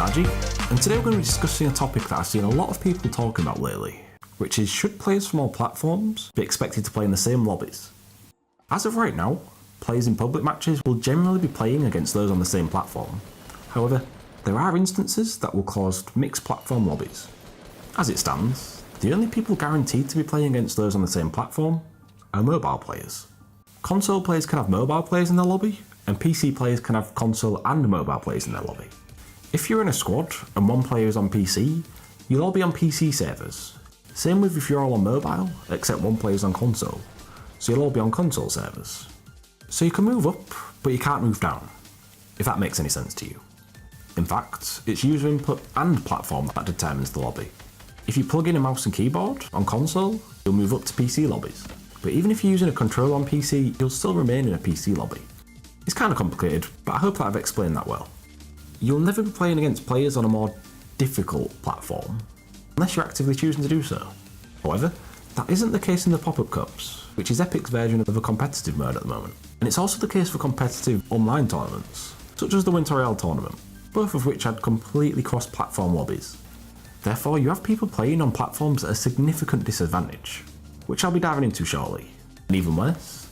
Haji, and today we're going to be discussing a topic that I've seen a lot of people talking about lately, which is should players from all platforms be expected to play in the same lobbies? As of right now, players in public matches will generally be playing against those on the same platform. However, there are instances that will cause mixed platform lobbies. As it stands, the only people guaranteed to be playing against those on the same platform are mobile players. Console players can have mobile players in their lobby, and PC players can have console and mobile players in their lobby. If you're in a squad and one player is on PC, you'll all be on PC servers. Same with if you're all on mobile, except one player is on console, so you'll all be on console servers. So you can move up, but you can't move down, if that makes any sense to you. In fact, it's user input and platform that determines the lobby. If you plug in a mouse and keyboard on console, you'll move up to PC lobbies. But even if you're using a controller on PC, you'll still remain in a PC lobby. It's kind of complicated, but I hope that I've explained that well. You'll never be playing against players on a more difficult platform, unless you're actively choosing to do so. However, that isn't the case in the Pop-Up Cups, which is Epic's version of a competitive mode at the moment. And it's also the case for competitive online tournaments, such as the Winter Royale tournament, both of which had completely cross-platform lobbies. Therefore, you have people playing on platforms at a significant disadvantage, which I'll be diving into shortly. And even worse,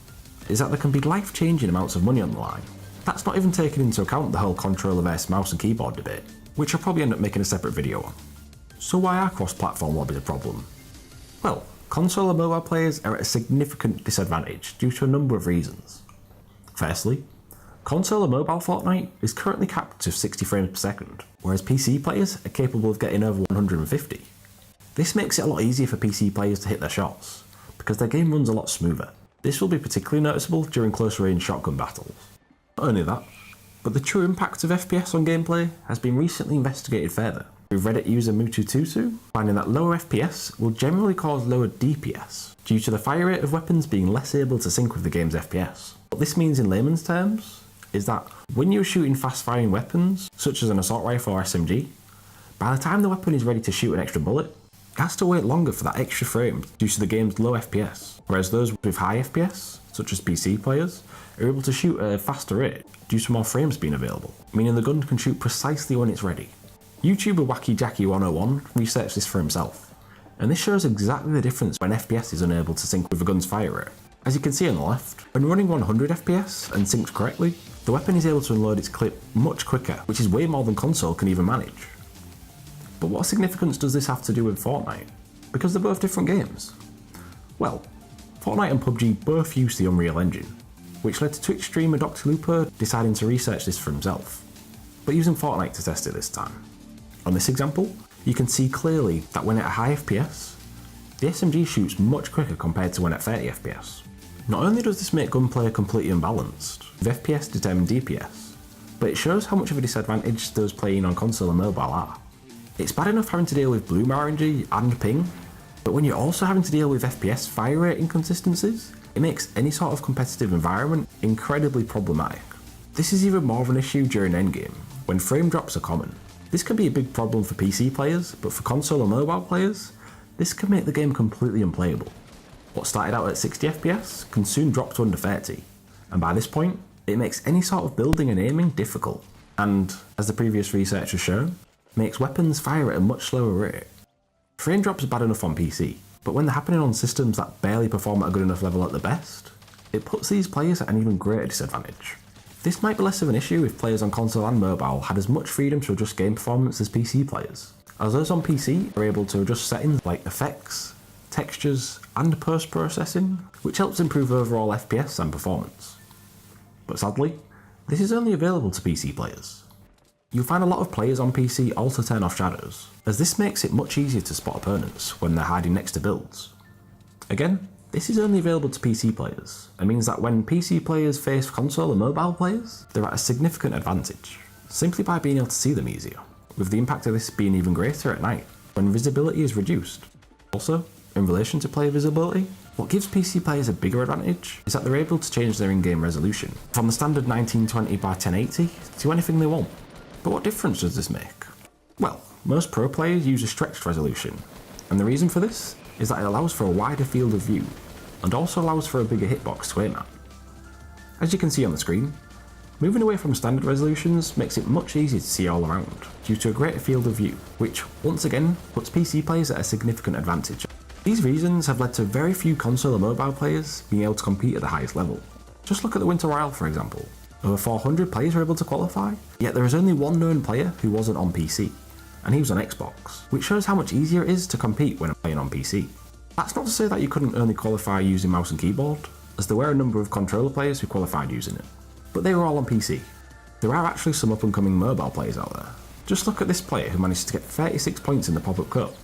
is that there can be life-changing amounts of money on the line. That's not even taking into account the whole controller versus mouse and keyboard debate, which I'll probably end up making a separate video on. So why are cross-platform lobbies a problem? Well, console and mobile players are at a significant disadvantage due to a number of reasons. Firstly, console and mobile Fortnite is currently capped to 60 frames per second, whereas PC players are capable of getting over 150. This makes it a lot easier for PC players to hit their shots, because their game runs a lot smoother. This will be particularly noticeable during close range shotgun battles. Not only that, but the true impact of FPS on gameplay has been recently investigated further, with Reddit user Mutututu finding that lower FPS will generally cause lower DPS, due to the fire rate of weapons being less able to sync with the game's FPS. What this means in layman's terms is that when you're shooting fast-firing weapons, such as an assault rifle or SMG, by the time the weapon is ready to shoot an extra bullet, it has to wait longer for that extra frame due to the game's low FPS, whereas those with high FPS, such as PC players, are able to shoot at a faster rate due to more frames being available, meaning the gun can shoot precisely when it's ready. YouTuber Wacky Jackie 101 researched this for himself, and this shows exactly the difference when FPS is unable to sync with a gun's fire rate. As you can see on the left, when running 100 FPS and synced correctly, the weapon is able to unload its clip much quicker, which is way more than console can even manage. But what significance does this have to do with Fortnite? Because they're both different games. Well, Fortnite and PUBG both use the Unreal Engine, which led to Twitch streamer Dr. Lupo deciding to research this for himself, but using Fortnite to test it this time. On this example, you can see clearly that when at a high FPS, the SMG shoots much quicker compared to when at 30 FPS. Not only does this make gunplay completely unbalanced, with FPS determined DPS, but it shows how much of a disadvantage those playing on console and mobile are. It's bad enough having to deal with bloom RNG and ping, but when you're also having to deal with FPS fire rate inconsistencies, it makes any sort of competitive environment incredibly problematic. This is even more of an issue during endgame, when frame drops are common. This can be a big problem for PC players, but for console and mobile players, this can make the game completely unplayable. What started out at 60 FPS can soon drop to under 30, and by this point, it makes any sort of building and aiming difficult, and, as the previous research has shown, makes weapons fire at a much slower rate. Frame drops are bad enough on PC, but when they're happening on systems that barely perform at a good enough level at the best, it puts these players at an even greater disadvantage. This might be less of an issue if players on console and mobile had as much freedom to adjust game performance as PC players, as those on PC are able to adjust settings like effects, textures, and post-processing, which helps improve overall FPS and performance. But sadly, this is only available to PC players. You'll find a lot of players on PC also turn off shadows, as this makes it much easier to spot opponents when they're hiding next to builds. Again, this is only available to PC players, and means that when PC players face console and mobile players, they're at a significant advantage, simply by being able to see them easier, with the impact of this being even greater at night, when visibility is reduced. Also, in relation to player visibility, what gives PC players a bigger advantage is that they're able to change their in-game resolution, from the standard 1920 by 1080 to anything they want. But what difference does this make? Well, most pro players use a stretched resolution, and the reason for this is that it allows for a wider field of view, and also allows for a bigger hitbox to aim at. As you can see on the screen, Moving away from standard resolutions makes it much easier to see all around, due to a greater field of view, which once again puts PC players at a significant advantage. These reasons have led to very few console or mobile players being able to compete at the highest level. Just look at the Winter Royale for example. Over 400 players were able to qualify, yet there is only one known player who wasn't on PC, and he was on Xbox, which shows how much easier it is to compete when playing on PC. That's not to say that you couldn't only qualify using mouse and keyboard, as there were a number of controller players who qualified using it. But they were all on PC. There are actually some up and coming mobile players out there. Just look at this player who managed to get 36 points in the pop-up cup,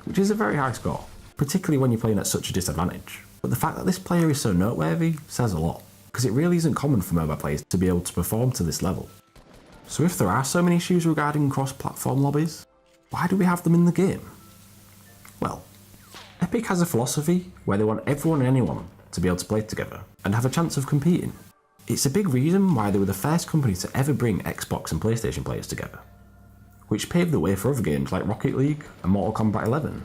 which is a very high score, particularly when you're playing at such a disadvantage. But the fact that this player is so noteworthy says a lot, because it really isn't common for mobile players to be able to perform to this level. So if there are so many issues regarding cross-platform lobbies, why do we have them in the game? Well, Epic has a philosophy where they want everyone and anyone to be able to play together and have a chance of competing. It's a big reason why they were the first company to ever bring Xbox and PlayStation players together, which paved the way for other games like Rocket League and Mortal Kombat 11.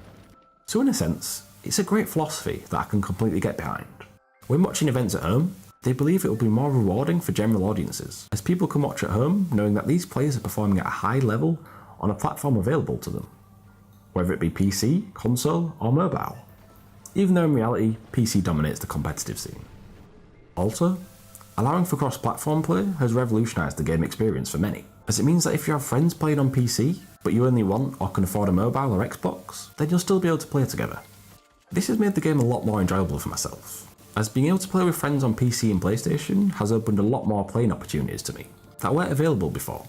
So in a sense, it's a great philosophy that I can completely get behind. When watching events at home, they believe it will be more rewarding for general audiences, as people can watch at home knowing that these players are performing at a high level on a platform available to them, whether it be PC, console, or mobile, even though in reality, PC dominates the competitive scene. Also, allowing for cross-platform play has revolutionised the game experience for many, as it means that if you have friends playing on PC, but you only want or can afford a mobile or Xbox, then you'll still be able to play together. This has made the game a lot more enjoyable for myself, as being able to play with friends on PC and PlayStation has opened a lot more playing opportunities to me that weren't available before.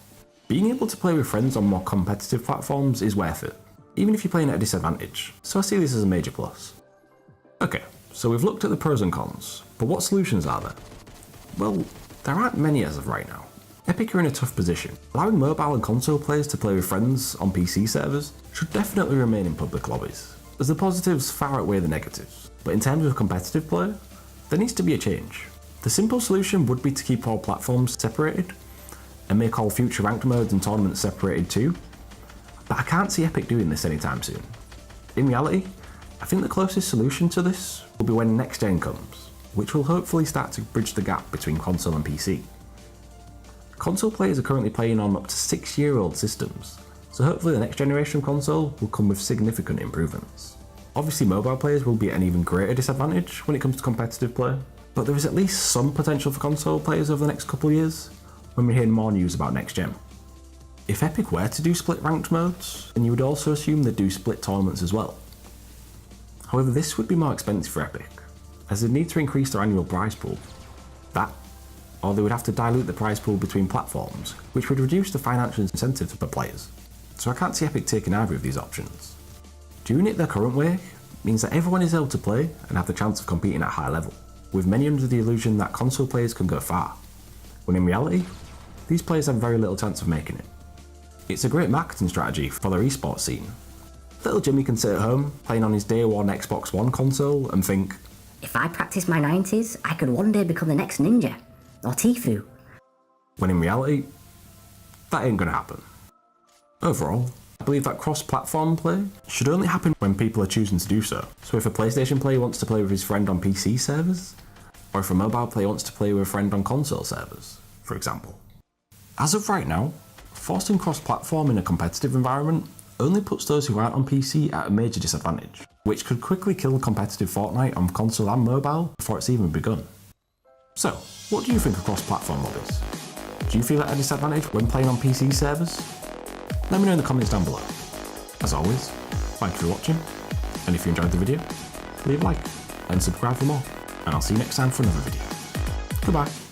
Being able to play with friends on more competitive platforms is worth it, even if you're playing at a disadvantage, so I see this as a major plus. Okay, so we've looked at the pros and cons, but what solutions are there? Well, there aren't many as of right now. Epic are in a tough position. Allowing mobile and console players to play with friends on PC servers should definitely remain in public lobbies, as the positives far outweigh the negatives. But in terms of competitive play, there needs to be a change. The simple solution would be to keep all platforms separated, and make all future ranked modes and tournaments separated too, but I can't see Epic doing this anytime soon. In reality, I think the closest solution to this will be when next gen comes, which will hopefully start to bridge the gap between console and PC. Console players are currently playing on up to 6-year-old systems, so hopefully the next generation of console will come with significant improvements. Obviously mobile players will be at an even greater disadvantage when it comes to competitive play, but there is at least some potential for console players over the next couple of years when we hear more news about next gen. If Epic were to do split ranked modes, then you would also assume they'd do split tournaments as well. However, this would be more expensive for Epic, as they'd need to increase their annual prize pool. That, or they would have to dilute the prize pool between platforms, which would reduce the financial incentive for players. So I can't see Epic taking either of these options. Doing it their current way means that everyone is able to play and have the chance of competing at a high level, with many under the illusion that console players can go far, when in reality, these players have very little chance of making it. It's a great marketing strategy for their esports scene. Little Jimmy can sit at home, playing on his day one Xbox One console and think, if I practice my 90s, I could one day become the next Ninja, or Tfue. When in reality, that ain't gonna happen. Overall, I believe that cross-platform play should only happen when people are choosing to do so. So if a PlayStation player wants to play with his friend on PC servers, or if a mobile player wants to play with a friend on console servers, for example. As of right now, forcing cross-platform in a competitive environment only puts those who aren't on PC at a major disadvantage, which could quickly kill competitive Fortnite on console and mobile before it's even begun. So, what do you think of cross-platform lobbies? Do you feel at a disadvantage when playing on PC servers? Let me know in the comments down below. As always, thank you for watching, and if you enjoyed the video, leave a like and subscribe for more, and I'll see you next time for another video. Goodbye.